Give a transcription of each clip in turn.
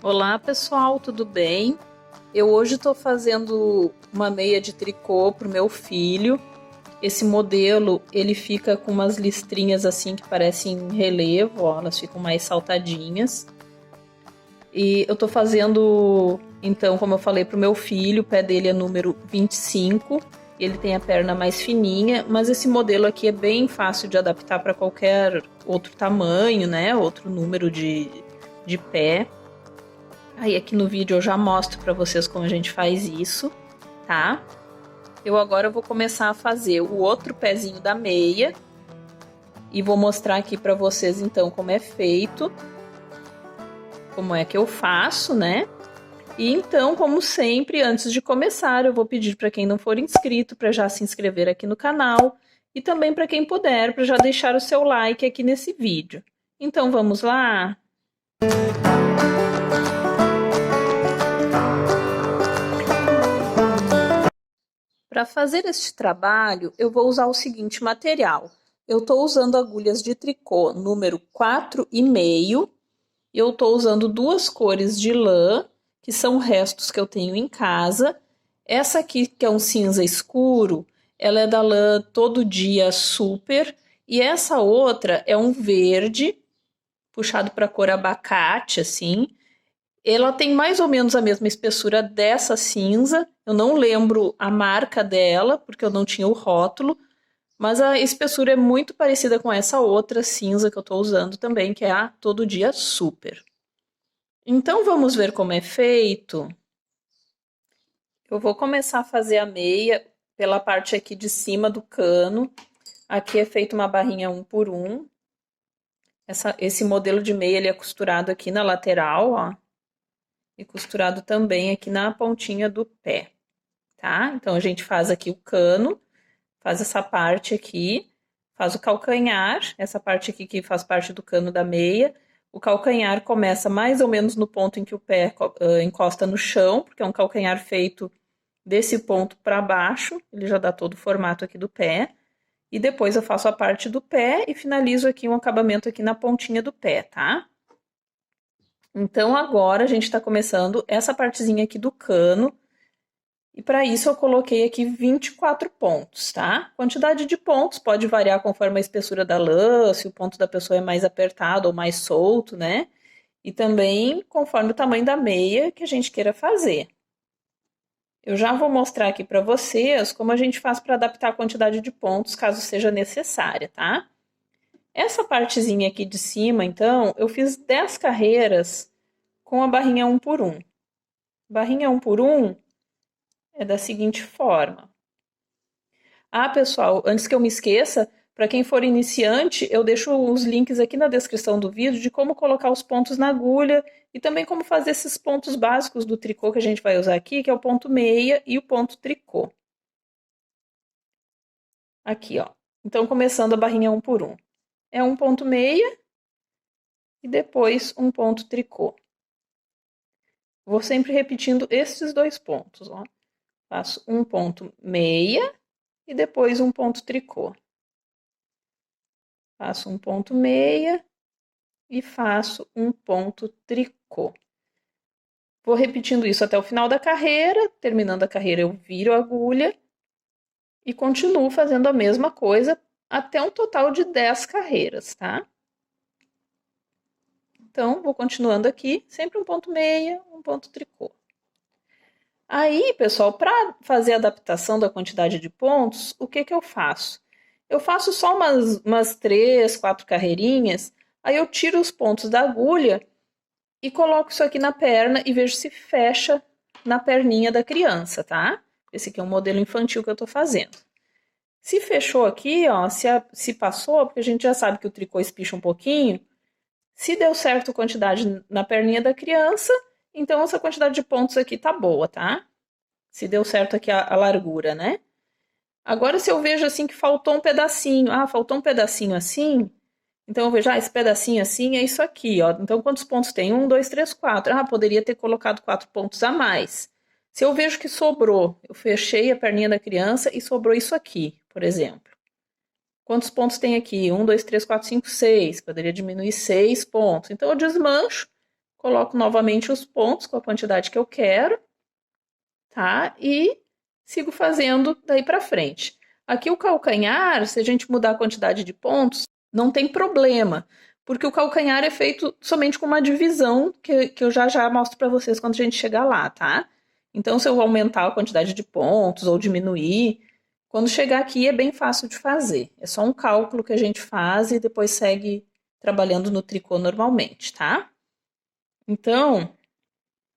Olá pessoal, tudo bem? Eu hoje estou fazendo uma meia de tricô para o meu filho. Esse modelo ele fica com umas listrinhas assim que parecem relevo, ó, elas ficam mais saltadinhas. E eu estou fazendo, então, como eu falei para o meu filho, o pé dele é número 25, ele tem a perna mais fininha, mas esse modelo aqui é bem fácil de adaptar para qualquer outro tamanho, né? Outro número de pé. Aí aqui no vídeo eu já mostro para vocês como a gente faz isso, tá? Eu agora vou começar a fazer o outro pezinho da meia e vou mostrar aqui para vocês então como é feito, como é que eu faço, né? E então, como sempre, antes de começar, eu vou pedir para quem não for inscrito para já se inscrever aqui no canal e também para quem puder para já deixar o seu like aqui nesse vídeo. Então vamos lá? Para fazer este trabalho, eu vou usar o seguinte material. Eu estou usando agulhas de tricô número 4,5. Eu estou usando duas cores de lã, que são restos que eu tenho em casa. Essa aqui, que é um cinza escuro, ela é da lã Todo Dia Super. E essa outra é um verde, puxado para a cor abacate, assim. Ela tem mais ou menos a mesma espessura dessa cinza. Eu não lembro a marca dela, porque eu não tinha o rótulo, mas a espessura é muito parecida com essa outra cinza que eu estou usando também, que é a Todo Dia Super. Então vamos ver como é feito. Eu vou começar a fazer a meia pela parte aqui de cima do cano. Aqui é feita uma barrinha 1 por 1. Esse modelo de meia ele é costurado aqui na lateral, ó. E costurado também aqui na pontinha do pé, tá? Então a gente faz aqui o cano, faz essa parte aqui, faz o calcanhar, essa parte aqui que faz parte do cano da meia. O calcanhar começa mais ou menos no ponto em que o pé encosta no chão, porque é um calcanhar feito desse ponto para baixo, ele já dá todo o formato aqui do pé. E depois eu faço a parte do pé e finalizo aqui um acabamento aqui na pontinha do pé, tá? Então agora a gente está começando essa partezinha aqui do cano. E para isso eu coloquei aqui 24 pontos, tá? Quantidade de pontos pode variar conforme a espessura da lã, se o ponto da pessoa é mais apertado ou mais solto, né? E também conforme o tamanho da meia que a gente queira fazer. Eu já vou mostrar aqui para vocês como a gente faz para adaptar a quantidade de pontos, caso seja necessária, tá? Essa partezinha aqui de cima, então, eu fiz 10 carreiras com a barrinha 1 por 1. Barrinha 1 por 1 é da seguinte forma. Ah, pessoal, antes que eu me esqueça, para quem for iniciante, eu deixo os links aqui na descrição do vídeo de como colocar os pontos na agulha e também como fazer esses pontos básicos do tricô que a gente vai usar aqui, que é o ponto meia e o ponto tricô. Aqui, ó. Então, começando a barrinha 1 por 1. É um ponto meia e depois um ponto tricô. Vou sempre repetindo esses dois pontos, ó. Faço um ponto meia e depois um ponto tricô. Faço um ponto meia e faço um ponto tricô. Vou repetindo isso até o final da carreira. Terminando a carreira, eu viro a agulha e continuo fazendo a mesma coisa até um total de 10 carreiras, tá? Então, vou continuando aqui, sempre um ponto meia, um ponto tricô. Aí, pessoal, para fazer a adaptação da quantidade de pontos, o que eu faço? Eu faço só umas 3, 4 carreirinhas, aí eu tiro os pontos da agulha e coloco isso aqui na perna e vejo se fecha na perninha da criança, tá? Esse aqui é um modelo infantil que eu tô fazendo. Se fechou aqui, ó, se passou, porque a gente já sabe que o tricô espicha um pouquinho, se deu certo a quantidade na perninha da criança, então essa quantidade de pontos aqui tá boa, tá? Se deu certo aqui a largura, né? Agora, se eu vejo assim que faltou um pedacinho, faltou um pedacinho assim, então eu vejo, esse pedacinho assim é isso aqui, ó. Então, quantos pontos tem? 1, 2, 3, 4. Poderia ter colocado 4 pontos a mais. Se eu vejo que sobrou, eu fechei a perninha da criança e sobrou isso aqui, por exemplo. Quantos pontos tem aqui? 1, 2, 3, 4, 5, 6. Poderia diminuir 6 pontos. Então, eu desmancho coloco novamente os pontos com a quantidade que eu quero, tá? E sigo fazendo daí para frente. Aqui o calcanhar, se a gente mudar a quantidade de pontos, não tem problema, porque o calcanhar é feito somente com uma divisão que eu já mostro para vocês quando a gente chegar lá, tá? Então, se eu aumentar a quantidade de pontos ou diminuir, quando chegar aqui é bem fácil de fazer. É só um cálculo que a gente faz e depois segue trabalhando no tricô normalmente, tá? Então,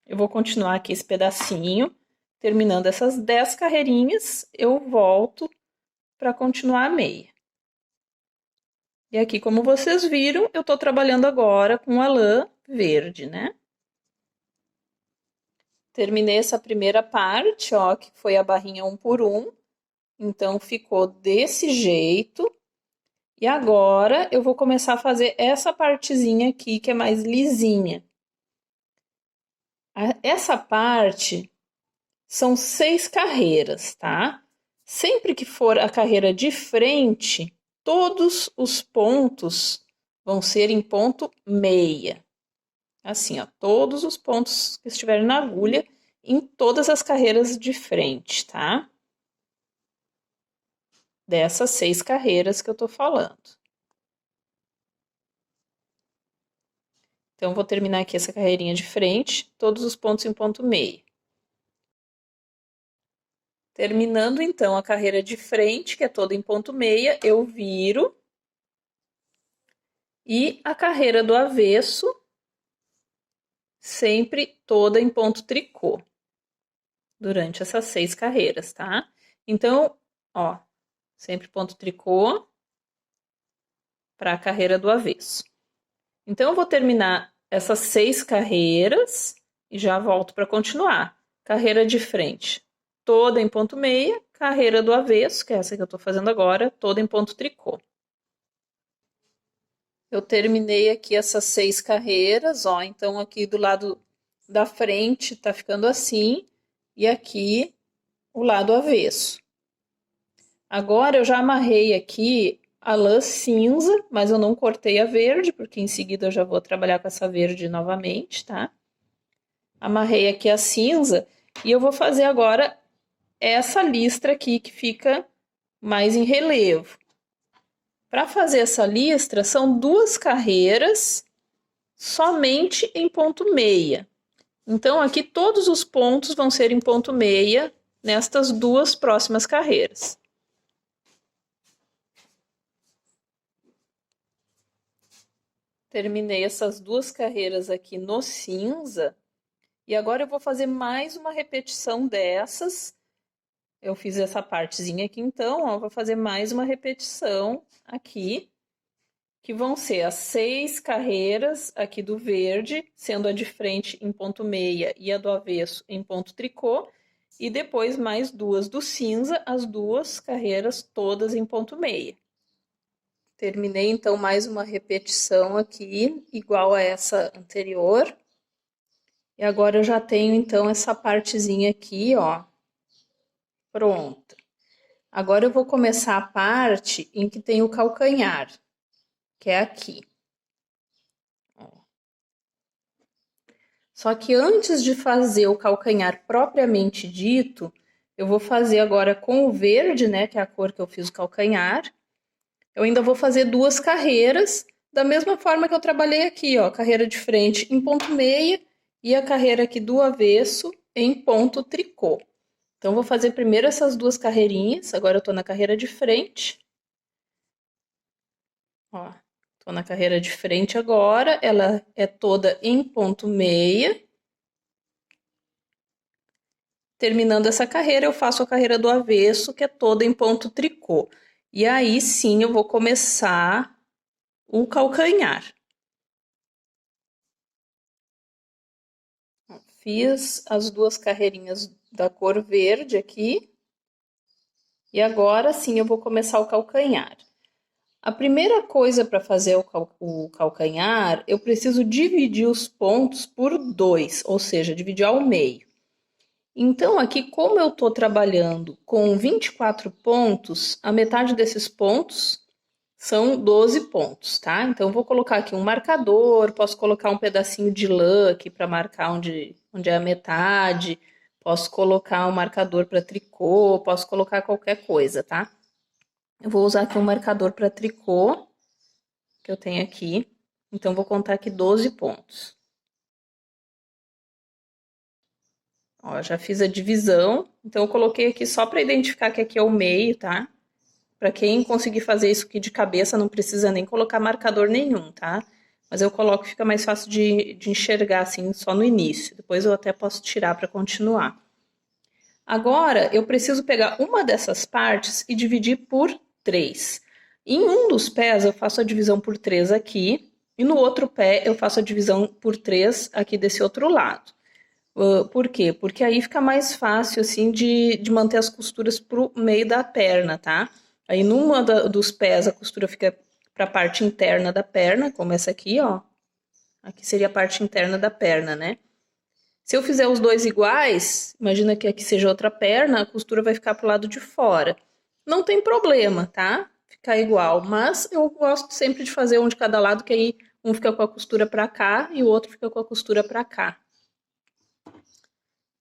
eu vou continuar aqui esse pedacinho. Terminando essas 10 carreirinhas, eu volto para continuar a meia. E aqui, como vocês viram, eu tô trabalhando agora com a lã verde, né? Terminei essa primeira parte, ó, que foi a barrinha 1 por 1. Então, ficou desse jeito. E agora, eu vou começar a fazer essa partezinha aqui, que é mais lisinha. Essa parte são 6 carreiras, tá? Sempre que for a carreira de frente, todos os pontos vão ser em ponto meia. Assim, ó, todos os pontos que estiverem na agulha em todas as carreiras de frente, tá? Dessas 6 carreiras que eu tô falando. Então, vou terminar aqui essa carreirinha de frente, todos os pontos em ponto meia. Terminando, então, a carreira de frente, que é toda em ponto meia, eu viro. E a carreira do avesso, sempre toda em ponto tricô, durante essas 6 carreiras, tá? Então, ó, sempre ponto tricô para a carreira do avesso. Então, eu vou terminar essas 6 carreiras e já volto para continuar. Carreira de frente, toda em ponto meia, carreira do avesso, que é essa que eu tô fazendo agora, toda em ponto tricô. Eu terminei aqui essas 6 carreiras, ó, então aqui do lado da frente tá ficando assim, e aqui o lado avesso. Agora eu já amarrei aqui a lã cinza, mas eu não cortei a verde, porque em seguida eu já vou trabalhar com essa verde novamente, tá? Amarrei aqui a cinza e eu vou fazer agora essa listra aqui que fica mais em relevo. Para fazer essa listra, são 2 carreiras somente em ponto meia. Então, aqui todos os pontos vão ser em ponto meia nestas 2 próximas carreiras. Terminei essas 2 carreiras aqui no cinza. E agora eu vou fazer mais uma repetição dessas. Eu fiz essa partezinha aqui, então, ó, vou fazer mais uma repetição aqui, que vão ser as 6 carreiras aqui do verde, sendo a de frente em ponto meia e a do avesso em ponto tricô, e depois mais 2 do cinza, as 2 carreiras todas em ponto meia. Terminei, então, mais uma repetição aqui, igual a essa anterior. E agora eu já tenho, então, essa partezinha aqui, ó, pronta. Agora eu vou começar a parte em que tem o calcanhar, que é aqui. Só que antes de fazer o calcanhar propriamente dito, eu vou fazer agora com o verde, né, que é a cor que eu fiz o calcanhar. Eu ainda vou fazer 2 carreiras, da mesma forma que eu trabalhei aqui, ó, carreira de frente em ponto meia e a carreira aqui do avesso em ponto tricô. Então, vou fazer primeiro essas 2 carreirinhas, agora eu tô na carreira de frente. Ó, tô na carreira de frente agora, ela é toda em ponto meia. Terminando essa carreira, eu faço a carreira do avesso, que é toda em ponto tricô. E aí sim eu vou começar o calcanhar. Fiz as 2 carreirinhas da cor verde aqui. E agora sim eu vou começar o calcanhar. A primeira coisa para fazer o calcanhar, eu preciso dividir os pontos por 2, ou seja, dividir ao meio. Então, aqui, como eu estou trabalhando com 24 pontos, a metade desses pontos são 12 pontos, tá? Então, eu vou colocar aqui um marcador, posso colocar um pedacinho de lã aqui para marcar onde é a metade, posso colocar um marcador para tricô, posso colocar qualquer coisa, tá? Eu vou usar aqui um marcador para tricô, que eu tenho aqui. Então, vou contar aqui 12 pontos. Ó, já fiz a divisão, então eu coloquei aqui só para identificar que aqui é o meio, tá? Para quem conseguir fazer isso aqui de cabeça, não precisa nem colocar marcador nenhum, tá? Mas eu coloco, fica mais fácil de enxergar, assim, só no início. Depois eu até posso tirar para continuar. Agora, eu preciso pegar uma dessas partes e dividir por 3. Em um dos pés, eu faço a divisão por 3 aqui, e no outro pé, eu faço a divisão por 3 aqui desse outro lado. Por quê? Porque aí fica mais fácil, assim, de manter as costuras pro meio da perna, tá? Aí, numa dos pés, a costura fica para a parte interna da perna, como essa aqui, ó. Aqui seria a parte interna da perna, né? Se eu fizer os dois iguais, imagina que aqui seja outra perna, a costura vai ficar pro lado de fora. Não tem problema, tá? Ficar igual, mas eu gosto sempre de fazer um de cada lado, que aí um fica com a costura para cá e o outro fica com a costura para cá.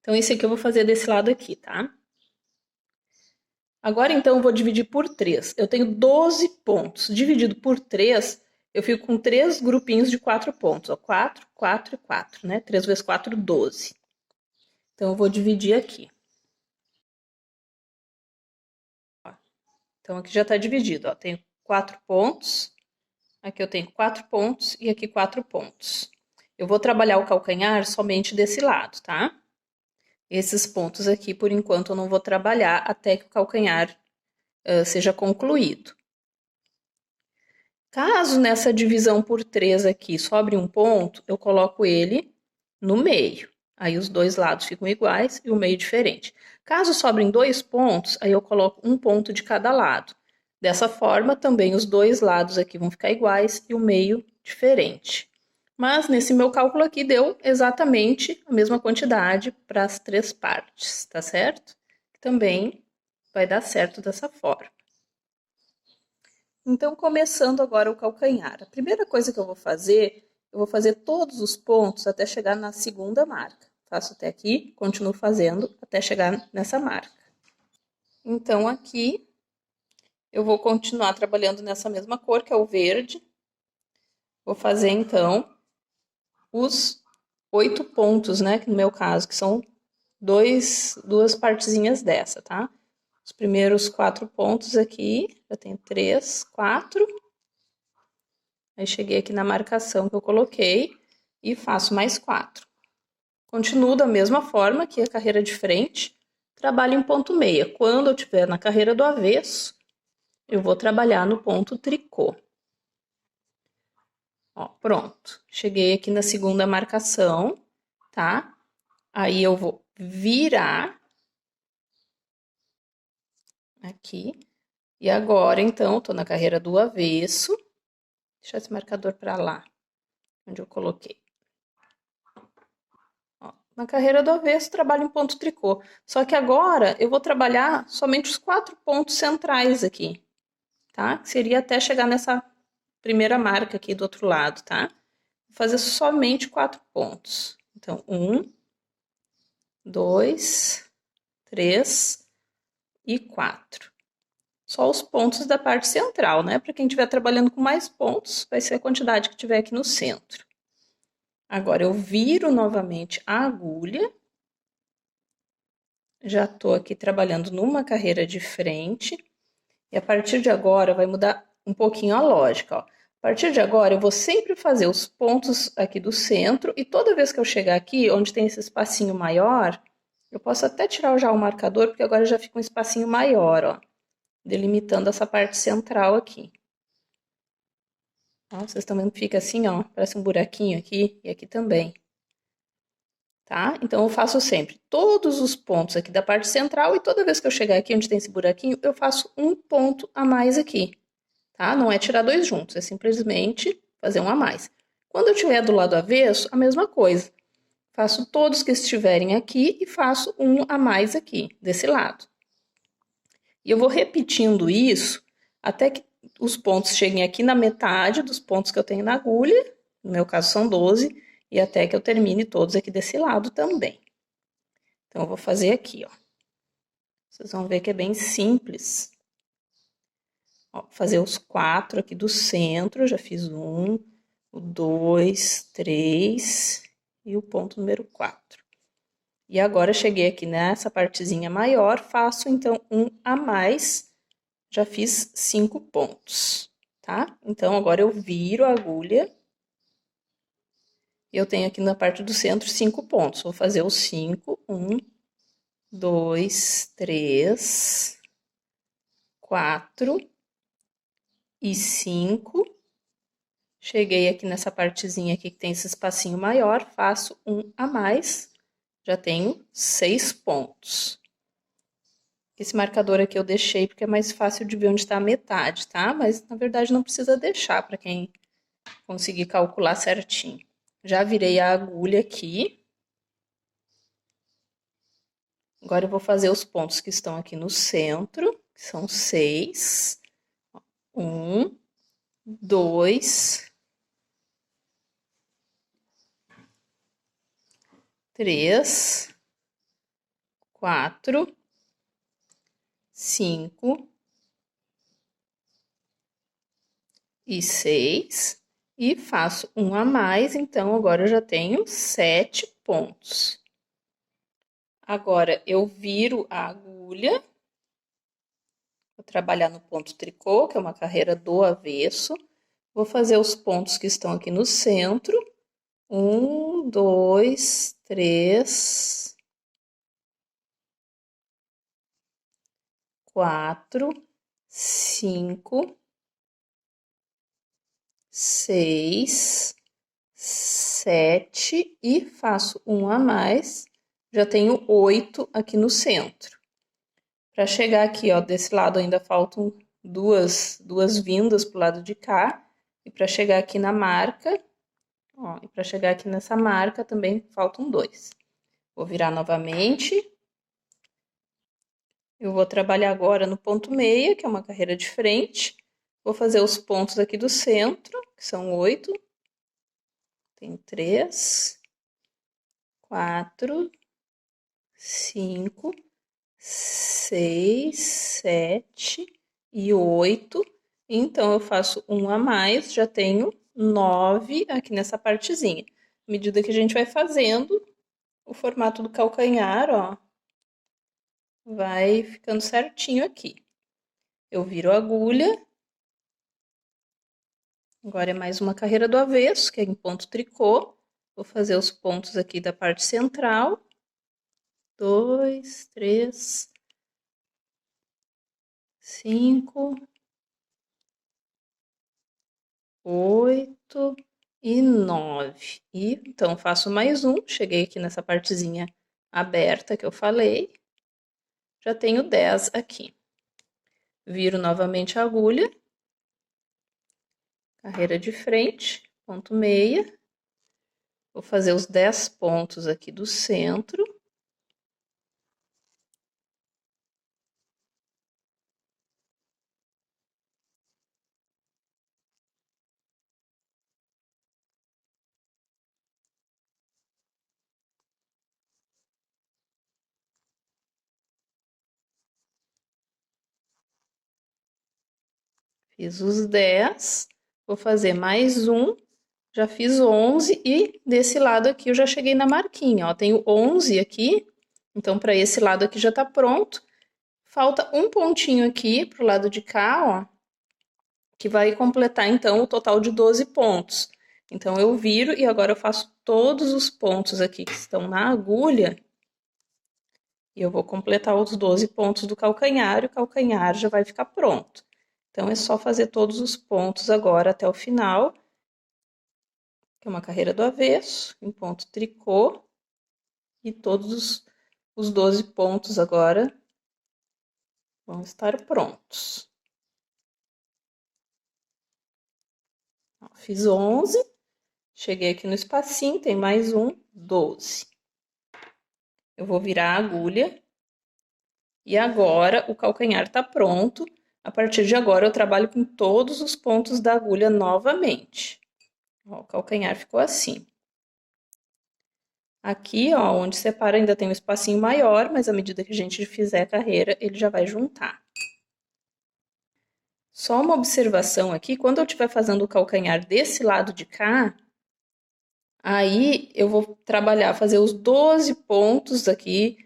Então, esse aqui eu vou fazer desse lado aqui, tá? Agora, então, eu vou dividir por 3. Eu tenho 12 pontos. Dividido por 3, eu fico com 3 grupinhos de 4 pontos. Ó, 4, 4 e 4, né? 3 vezes 4, 12. Então, eu vou dividir aqui. Ó, então, aqui já tá dividido, ó. Tenho 4 pontos. Aqui eu tenho 4 pontos e aqui 4 pontos. Eu vou trabalhar o calcanhar somente desse lado, tá? Esses pontos aqui, por enquanto, eu não vou trabalhar até que o calcanhar seja concluído. Caso nessa divisão por 3 aqui sobre um ponto, eu coloco ele no meio. Aí os dois lados ficam iguais e o meio diferente. Caso sobrem 2 pontos, aí eu coloco um ponto de cada lado. Dessa forma, também os dois lados aqui vão ficar iguais e o meio diferente. Mas nesse meu cálculo aqui deu exatamente a mesma quantidade para as 3 partes, tá certo? Também vai dar certo dessa forma. Então, começando agora o calcanhar. A primeira coisa que eu vou fazer todos os pontos até chegar na segunda marca. Faço até aqui, continuo fazendo até chegar nessa marca. Então, aqui, eu vou continuar trabalhando nessa mesma cor, que é o verde. Vou fazer, então, os 8 pontos, né, que no meu caso, que são duas partezinhas dessa, tá? Os primeiros 4 pontos aqui, já tem 3, 4. Aí, cheguei aqui na marcação que eu coloquei e faço mais 4. Continuo da mesma forma que a carreira de frente, trabalho em ponto meia. Quando eu estiver na carreira do avesso, eu vou trabalhar no ponto tricô. Ó, pronto. Cheguei aqui na segunda marcação, tá? Aí eu vou virar aqui. E agora, então, tô na carreira do avesso. Deixa esse marcador para lá, onde eu coloquei. Ó, na carreira do avesso, trabalho em ponto tricô. Só que agora eu vou trabalhar somente os 4 pontos centrais aqui, tá? Que seria até chegar nessa primeira marca aqui do outro lado, tá? Vou fazer somente 4 pontos. Então, 1, 2, 3 e 4. Só os pontos da parte central, né? Para quem estiver trabalhando com mais pontos, vai ser a quantidade que tiver aqui no centro. Agora, eu viro novamente a agulha. Já tô aqui trabalhando numa carreira de frente. E a partir de agora, vai mudar um pouquinho a lógica, ó. A partir de agora, eu vou sempre fazer os pontos aqui do centro. E toda vez que eu chegar aqui, onde tem esse espacinho maior, eu posso até tirar já o marcador, porque agora já fica um espacinho maior, ó. Delimitando essa parte central aqui. Ó, vocês estão vendo que fica assim, ó, parece um buraquinho aqui e aqui também. Tá? Então, eu faço sempre todos os pontos aqui da parte central e toda vez que eu chegar aqui onde tem esse buraquinho, eu faço um ponto a mais aqui, tá? Não é tirar 2 juntos, é simplesmente fazer um a mais. Quando eu estiver do lado avesso, a mesma coisa. Faço todos que estiverem aqui e faço um a mais aqui, desse lado. E eu vou repetindo isso até que os pontos cheguem aqui na metade dos pontos que eu tenho na agulha, no meu caso são 12, e até que eu termine todos aqui desse lado também. Então, eu vou fazer aqui, ó. Vocês vão ver que é bem simples. Ó, fazer os 4 aqui do centro, já fiz um, o 2, 3 e o ponto número 4. E agora, cheguei aqui nessa partezinha maior, faço então um a mais, já fiz 5 pontos, tá? Então, agora eu viro a agulha. Eu tenho aqui na parte do centro 5 pontos. Vou fazer os 5, 1, 2, 3, 4 e 5. Cheguei aqui nessa partezinha aqui que tem esse espacinho maior, faço um a mais, já tenho 6 pontos. Esse marcador aqui eu deixei porque é mais fácil de ver onde está a metade, tá? Mas, na verdade, não precisa deixar para quem conseguir calcular certinho. Já virei a agulha aqui. Agora, eu vou fazer os pontos que estão aqui no centro, que são 6. 1, 2, 3, 4, 5 e 6. E faço um a mais, então agora eu já tenho 7 pontos. Agora, eu viro a agulha. Vou trabalhar no ponto tricô, que é uma carreira do avesso. Vou fazer os pontos que estão aqui no centro. 1, 2, 3, 4, 5, 6, 7 e faço um a mais. Já tenho 8 aqui no centro. Para chegar aqui, ó, desse lado ainda faltam duas vindas pro lado de cá. E para chegar aqui na marca, ó, e para chegar aqui nessa marca também faltam 2. Vou virar novamente. Eu vou trabalhar agora no ponto meia, que é uma carreira de frente. Vou fazer os pontos aqui do centro, que são 8. Tem 3, 4, 5, 6, 7 e 8. Então, eu faço um a mais, já tenho 9 aqui nessa partezinha. À medida que a gente vai fazendo, o formato do calcanhar, ó, vai ficando certinho aqui. Eu viro a agulha. Agora é mais uma carreira do avesso, que é em ponto tricô. Vou fazer os pontos aqui da parte central. 2, 3, 5, 8 e 9. E então faço mais um. Cheguei aqui nessa partezinha aberta que eu falei. Já tenho 10 aqui. Viro novamente a agulha. Carreira de frente, ponto meia. Vou fazer os 10 pontos aqui do centro. Fiz os 10, vou fazer mais um, já fiz 11 e desse lado aqui eu já cheguei na marquinha, ó, tenho 11 aqui, então para esse lado aqui já tá pronto. Falta um pontinho aqui pro lado de cá, ó, que vai completar então o total de 12 pontos. Então eu viro e agora eu faço todos os pontos aqui que estão na agulha e eu vou completar os 12 pontos do calcanhar e o calcanhar já vai ficar pronto. Então, é só fazer todos os pontos agora até o final, que é uma carreira do avesso, em ponto tricô, e todos os 12 pontos agora vão estar prontos. Ó, fiz 11, cheguei aqui no espacinho, tem mais um, 12. Eu vou virar a agulha, e agora o calcanhar tá pronto. A partir de agora, eu trabalho com todos os pontos da agulha novamente. Ó, o calcanhar ficou assim. Aqui, ó, onde separa ainda tem um espacinho maior, mas à medida que a gente fizer a carreira, ele já vai juntar. Só uma observação aqui, quando eu estiver fazendo o calcanhar desse lado de cá, aí eu vou trabalhar, fazer os 12 pontos aqui,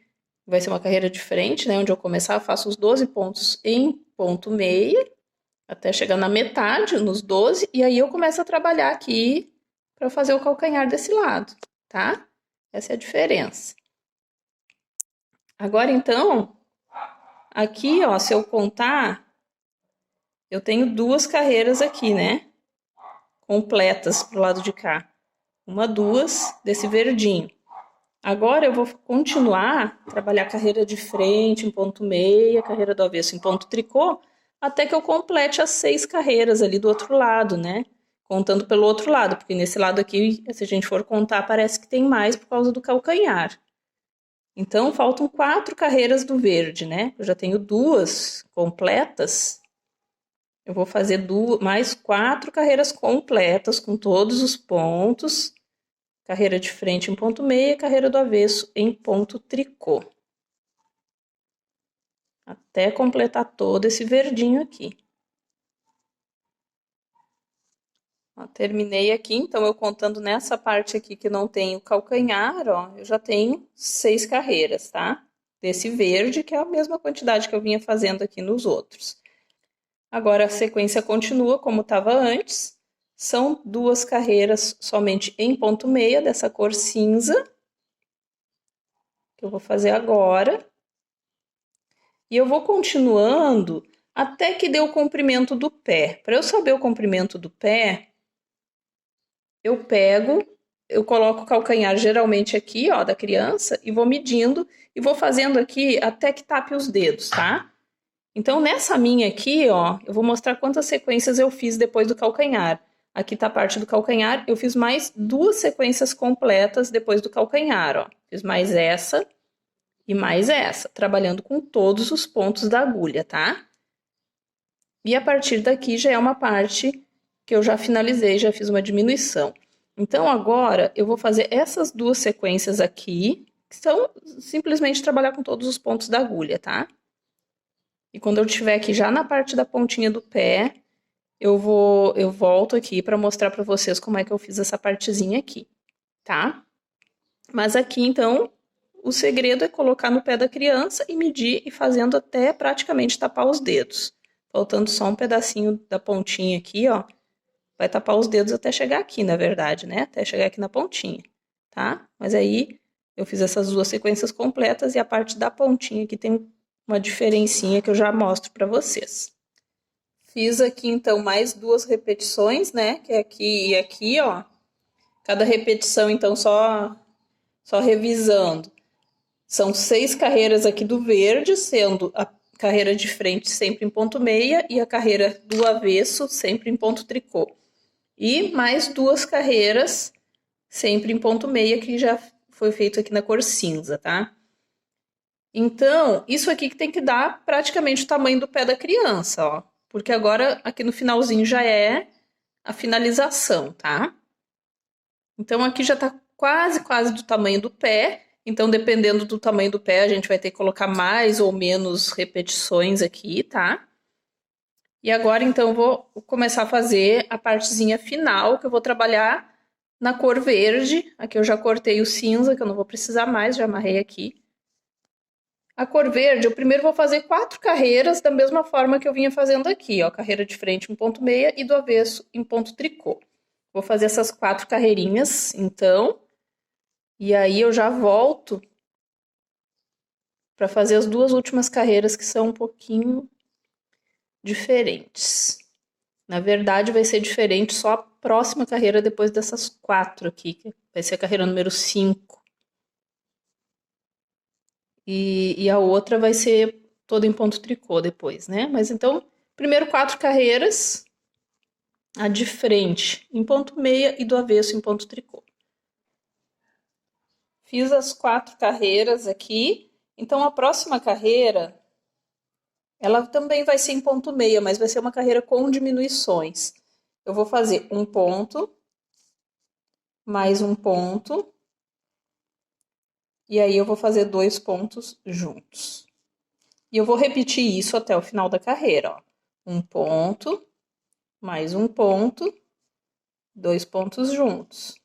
vai ser uma carreira diferente, né? Onde eu começar, eu faço os 12 pontos em ponto meia, até chegar na metade, nos 12, e aí eu começo a trabalhar aqui para fazer o calcanhar desse lado, tá? Essa é a diferença. Agora, então, aqui, ó, se eu contar, eu tenho 2 carreiras aqui, né? Completas pro lado de cá. 1, 2 desse verdinho. Agora eu vou continuar a trabalhar carreira de frente em ponto meia, carreira do avesso em ponto tricô, até que eu complete as 6 carreiras ali do outro lado, né? Contando pelo outro lado, porque nesse lado aqui, se a gente for contar, parece que tem mais por causa do calcanhar. Então, faltam 4 carreiras do verde, né? Eu já tenho 2 completas. Eu vou fazer mais 4 carreiras completas com todos os pontos. Carreira de frente em ponto meia, carreira do avesso em ponto tricô. Até completar todo esse verdinho aqui. Ó, terminei aqui, então eu contando nessa parte aqui que não tem o calcanhar, ó, eu já tenho 6 carreiras, tá? Desse verde, que é a mesma quantidade que eu vinha fazendo aqui nos outros. Agora a sequência continua como estava antes. São 2 carreiras somente em ponto meia, dessa cor cinza, que eu vou fazer agora. E eu vou continuando até que dê o comprimento do pé. Para eu saber o comprimento do pé, eu coloco o calcanhar geralmente aqui, ó, da criança, e vou medindo e vou fazendo aqui até que tape os dedos, tá? Então, nessa minha aqui, ó, eu vou mostrar quantas sequências eu fiz depois do calcanhar. Aqui tá a parte do calcanhar, eu fiz mais 2 sequências completas depois do calcanhar, ó. Fiz mais essa e mais essa, trabalhando com todos os pontos da agulha, tá? E a partir daqui já é uma parte que eu já finalizei, já fiz uma diminuição. Então, agora eu vou fazer essas 2 sequências aqui, que são simplesmente trabalhar com todos os pontos da agulha, tá? E quando eu estiver aqui já na parte da pontinha do pé, eu volto aqui para mostrar para vocês como é que eu fiz essa partezinha aqui, tá? Mas aqui, então, o segredo é colocar no pé da criança e medir e fazendo até praticamente tapar os dedos. Faltando só um pedacinho da pontinha aqui, ó. Vai tapar os dedos até chegar aqui, na verdade, né? Até chegar aqui na pontinha, tá? Mas aí eu fiz essas 2 sequências completas e a parte da pontinha aqui tem uma diferencinha que eu já mostro para vocês. Fiz aqui, então, mais 2 repetições, né? Que é aqui e aqui, ó. Cada repetição, então, só revisando. São 6 carreiras aqui do verde, sendo a carreira de frente sempre em ponto meia e a carreira do avesso sempre em ponto tricô. E mais 2 carreiras sempre em ponto meia, que já foi feito aqui na cor cinza, tá? Então, isso aqui que tem que dar praticamente o tamanho do pé da criança, ó. Porque agora, aqui no finalzinho, já é a finalização, tá? Então, aqui já tá quase do tamanho do pé. Então, dependendo do tamanho do pé, a gente vai ter que colocar mais ou menos repetições aqui, tá? E agora, então, eu vou começar a fazer a partezinha final, que eu vou trabalhar na cor verde. Aqui eu já cortei o cinza, que eu não vou precisar mais, já amarrei aqui. A cor verde, eu primeiro vou fazer 4 carreiras da mesma forma que eu vinha fazendo aqui, ó. Carreira de frente em ponto meia e do avesso em ponto tricô. Vou fazer essas 4 carreirinhas, então. E aí eu já volto para fazer as 2 últimas carreiras que são um pouquinho diferentes. Na verdade, vai ser diferente só a próxima carreira depois dessas 4 aqui, que vai ser a carreira número 5. E a outra vai ser toda em ponto tricô depois, né? Mas então, primeiro 4 carreiras, a de frente em ponto meia e do avesso em ponto tricô. Fiz as 4 carreiras aqui, então a próxima carreira Ela também vai ser em ponto meia, mas vai ser uma carreira com diminuições. Eu vou fazer um ponto, mais um ponto, e aí eu vou fazer 2 pontos juntos. E eu vou repetir isso até o final da carreira, ó. Um ponto, mais um ponto, 2 pontos juntos.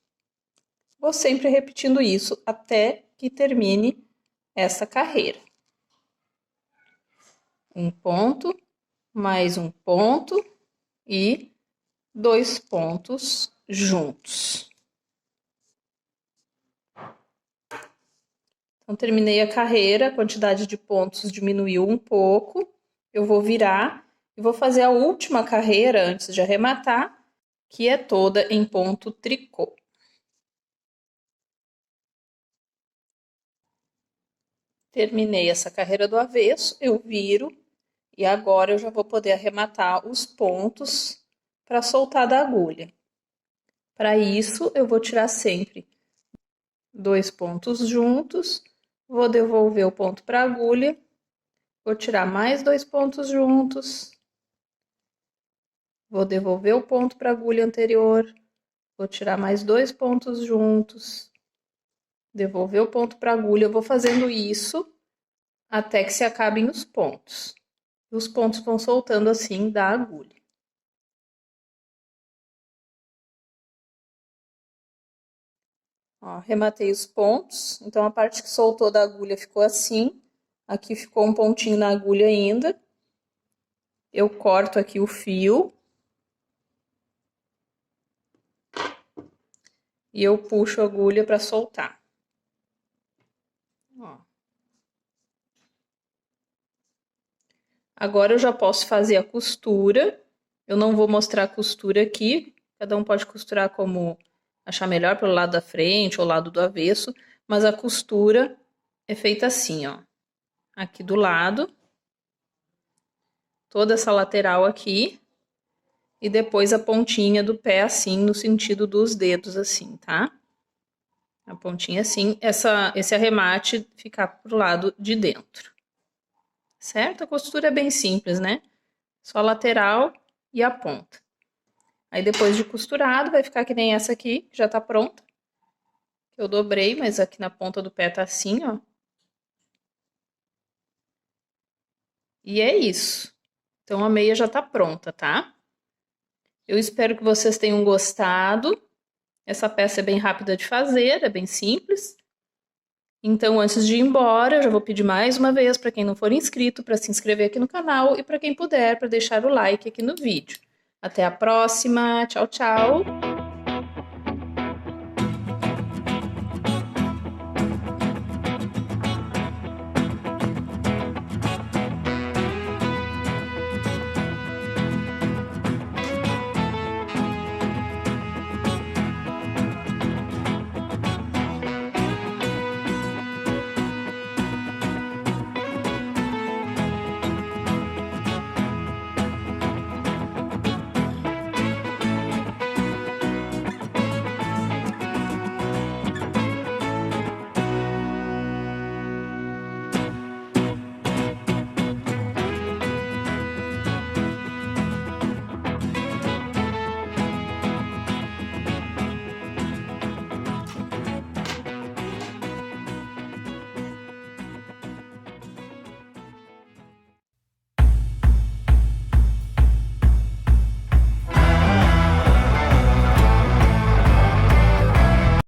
Vou sempre repetindo isso até que termine essa carreira. Um ponto, mais um ponto e 2 pontos juntos. Então, terminei a carreira, a quantidade de pontos diminuiu um pouco. Eu vou virar e vou fazer a última carreira antes de arrematar, que é toda em ponto tricô. Terminei essa carreira do avesso, eu viro e agora eu já vou poder arrematar os pontos para soltar da agulha. Para isso, eu vou tirar sempre 2 pontos juntos, vou devolver o ponto para a agulha, vou tirar mais 2 pontos juntos, vou devolver o ponto para a agulha anterior, vou tirar mais 2 pontos juntos, devolver o ponto para a agulha, eu vou fazendo isso até que se acabem os pontos. Os pontos vão soltando assim da agulha. Ó, arrematei os pontos, então a parte que soltou da agulha ficou assim. Aqui ficou um pontinho na agulha ainda. Eu corto aqui o fio. E eu puxo a agulha para soltar. Ó. Agora eu já posso fazer a costura. Eu não vou mostrar a costura aqui. Cada um pode costurar como achar melhor, pelo lado da frente ou lado do avesso. Mas a costura é feita assim, ó. Aqui do lado. Toda essa lateral aqui. E depois a pontinha do pé assim, no sentido dos dedos assim, tá? A pontinha assim, esse arremate ficar pro lado de dentro. Certo? A costura é bem simples, né? Só a lateral e a ponta. Aí depois de costurado, vai ficar que nem essa aqui, que já tá pronta. Eu dobrei, mas aqui na ponta do pé tá assim, ó. E é isso. Então a meia já tá pronta, tá? Eu espero que vocês tenham gostado. Essa peça é bem rápida de fazer, é bem simples. Então, antes de ir embora, eu já vou pedir mais uma vez para quem não for inscrito para se inscrever aqui no canal e para quem puder para deixar o like aqui no vídeo. Até a próxima, tchau, tchau!